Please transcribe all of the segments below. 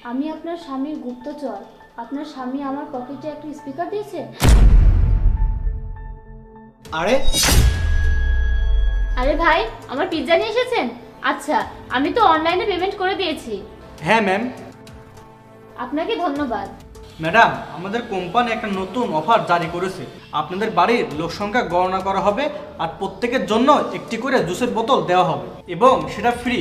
আমি আপনার স্বামীর গুপ্তচর। আপনার স্বামী আমার পকেটে একটা স্পিকার দিয়েছে। আরে আরে ভাই, আমার পিৎজা নিয়ে এসেছেন? আচ্ছা, আমি তো অনলাইনে পেমেন্ট করে দিয়েছি। হ্যাঁ ম্যাম। আপনাকে ধন্যবাদ। ম্যাডাম, আমাদের কোম্পানি একটা নতুন অফার জারি করেছে। আপনাদের বাড়ির লোক সংখ্যা গণনা করা হবে আর প্রত্যেকের জন্য একটি করে জুসের বোতল দেওয়া হবে এবং সেটা ফ্রি।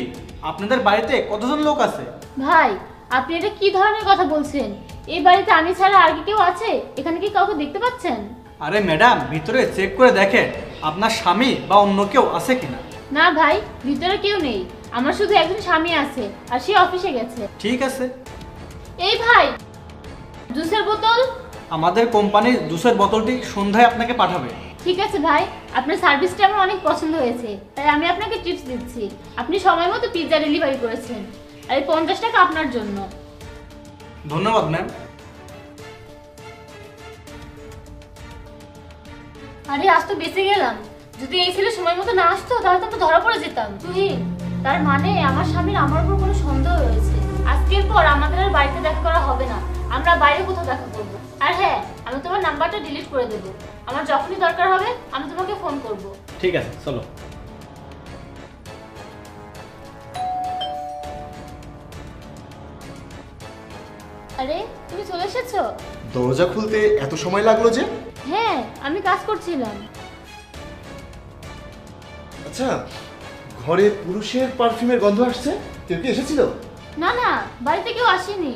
আপনাদের বাড়িতে কতজন লোক আছে? ভাই, আপনি এটা কি ধরনের কথা বলছেন? এই বাড়িতে আমি ছাড়া আর কি কেউ আছে? এখানে কি কাউকে দেখতে পাচ্ছেন? আরে ম্যাডাম, ভিতরে চেক করে দেখেন আপনার স্বামী বা অন্য কেউ আছে কিনা। না ভাই, ভিতরে কেউ নেই। আমার শুধু একজন স্বামী আছে আর সে অফিসে গেছে। ঠিক আছে। এই ভাই, জুসের বোতল। আমাদের কোম্পানির জুসের বোতলটি সন্ধ্যায় আপনাকে পাঠাবে। ঠিক আছে ভাই, আপনার সার্ভিসটা আমার অনেক পছন্দ হয়েছে, তাই আমি আপনাকে টিপস দিচ্ছি। আপনি সময় মতো পিৎজা ডেলিভারি করেছেন, আর এই 50 টাকা আপনার জন্য। ধন্যবাদ ম্যাম। আরে আজ তো বেঁচে গেলাম। যদি এই ছেলে সময় মতো না আসতো তাহলে তো আমরা ধরা পড়ে যেতাম। তুহিন, তার মানে আমার স্বামীর আমার উপর কোনো সন্দেহ রয়েছে। আজকের পর আমাদের আর বাড়িতে দেখা করা হবে না, আমরা বাইরে কোথাও দেখা করব। আর হ্যাঁ, আমি তোমার নাম্বারটা ডিলিট করে দেব। আমার যখনই দরকার হবে আমি তোমাকে ফোন করব। ঠিক আছে, চলো। আরে, তুমি চলে এসেছো? দরজা খুলতে এত সময় লাগলো যে? হ্যাঁ, আমি কাজ করছিলাম। আচ্ছা, ঘরে পুরুষের পারফিউমের গন্ধ আসছে। কেউ কি এসেছিল? না না, বাড়িতে কেউ আসেনি।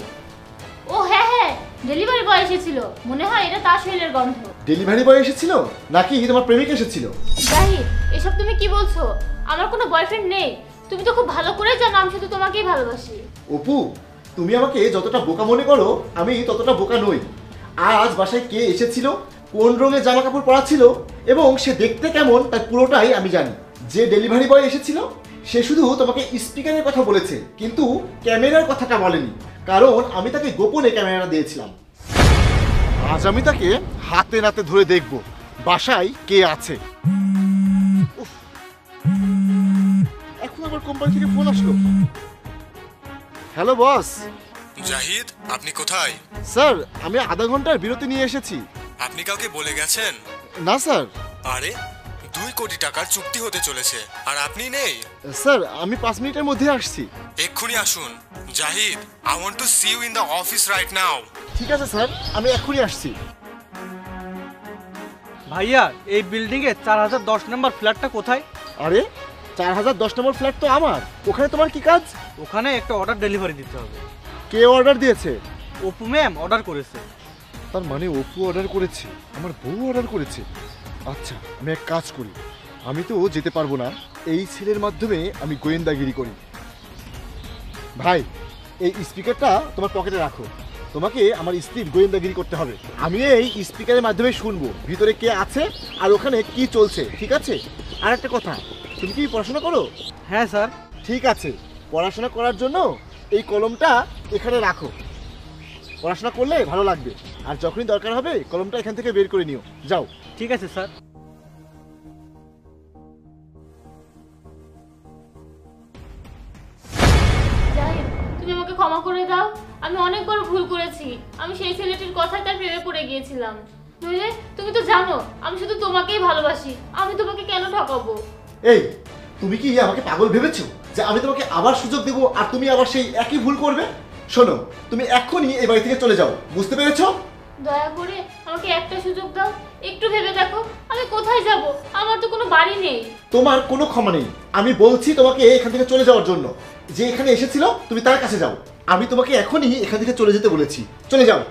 ও হ্যাঁ হ্যাঁ, ডেলিভারি বয় এসেছিল। মনে হয় এটা তার শরীরের গন্ধ। ডেলিভারি বয় এসেছিল নাকি তোমার প্রেমিক এসেছিল? জাহিদ, এসব তুমি কি বলছো? আমার কোনো বয়ফ্রেন্ড নেই। তুমি তো খুব ভালো করে জানো আমি শুধু তোমাকেই ভালোবাসি। অপু, তুমি আমাকে যতটা বোকা মনে করো আমি ততটা বোকা নই। আজ বাসায় কে এসেছিল, কোন রঙের জামা কাপড় পরা ছিল এবং সে দেখতে কেমন তার পুরোটাই আমি জানি। যে ডেলিভারি বয় এসেছিল সে শুধু তোমাকে স্পিকারের কথা বলেছে, কিন্তু ক্যামেরার কথাটা বলেনি, কারণ আমি তাকে গোপনে ক্যামেরা দিয়েছিলাম। আজ আমি তাকে হাতে নাতে ধরে দেখব বাসায় কে আছে। উফ, এখন আবার কোম্পানি থেকে ফোন আসলো। Hello boss. জাহিদ, আপনি কোথায়? স্যার, আমি আধা ঘন্টার বিরতি নিয়ে এসেছি। আপনি কাউকে বলে গেছেন? না স্যার। আরে, 2 কোটি টাকার চুক্তি হতে চলেছে আর আপনি নেই? স্যার, আমি 5 মিনিটের মধ্যে আসছি। এক্ষুনি আসুন। Zahid, I want to see you in the office right now. ঠিক আছে স্যার, আমি এক্ষুনি আসছি। ভাইয়া, এই বিল্ডিং এ 4010 নম্বর ফ্ল্যাটটা কোথায়? আরে, 4010 নম্বর ফ্ল্যাট তো আমার। ওখানে তোমার কি কাজ? ওখানে একটা অর্ডার ডেলিভারি দিতে হবে। কে অর্ডার দিয়েছে? অপু ম্যাম অর্ডার করেছে। তার মানে অপু অর্ডার করেছে, আমার বউ অর্ডার করেছে। আচ্ছা, আমি এক কাজ করি, আমি তো যেতে পারবো না, এই ছেলের মাধ্যমে আমি গোয়েন্দাগিরি করি। ভাই, এই স্পিকারটা তোমার পকেটে রাখো। তোমাকে আমার স্ত্রীর গোয়েন্দাগিরি করতে হবে। আমি এই স্পিকারের মাধ্যমে শুনবো ভিতরে কে আছে আর ওখানে কি চলছে, ঠিক আছে? আর একটা কথা, তুমি কি পড়াশোনা করো? হ্যাঁ স্যার। ঠিক আছে, পড়াশোনা করার জন্য এই কলমটা এখানে রাখো। পড়াশোনা করলে ভালো লাগবে, আর যখনই দরকার হবে কলমটা এখান থেকে বের করে নিও। যাও। ঠিক আছে স্যার। জাহিদ, তুমি আমাকে ক্ষমা করে দাও। আমি অনেক বড় ভুল করেছি। আমি সেই ছেলেটির কথায় তার প্রেমে পড়ে গিয়েছিলাম। নইলে তুমি তো জানো আমি শুধু তোমাকেই ভালোবাসি। আমি তোমাকে কেন ঠকাবো? এই, তুমি কি আমাকে পাগল ভেবেছো যে আমি তোমাকে আবার সুযোগ দেবো আর তুমি আবার সেই একই ভুল করবে? শোনো, তুমি এক্ষুনি এই বাড়ি থেকে চলে যাও, বুঝতে পেরেছো? দয়া করে আমাকে একটা সুযোগ দাও। একটু ভেবে দেখো আমি কোথায় যাব। আমার তো কোনো বাড়ি নেই। তোমার কোনো ক্ষমা নেই। আমি বলছি তোমাকে এখান থেকে চলে যাওয়ার জন্য। যে এখানে এসেছিল তুমি তার কাছে যাও। আমি তোমাকে এখনই এখান থেকে চলে যেতে বলেছি। চলে যাও।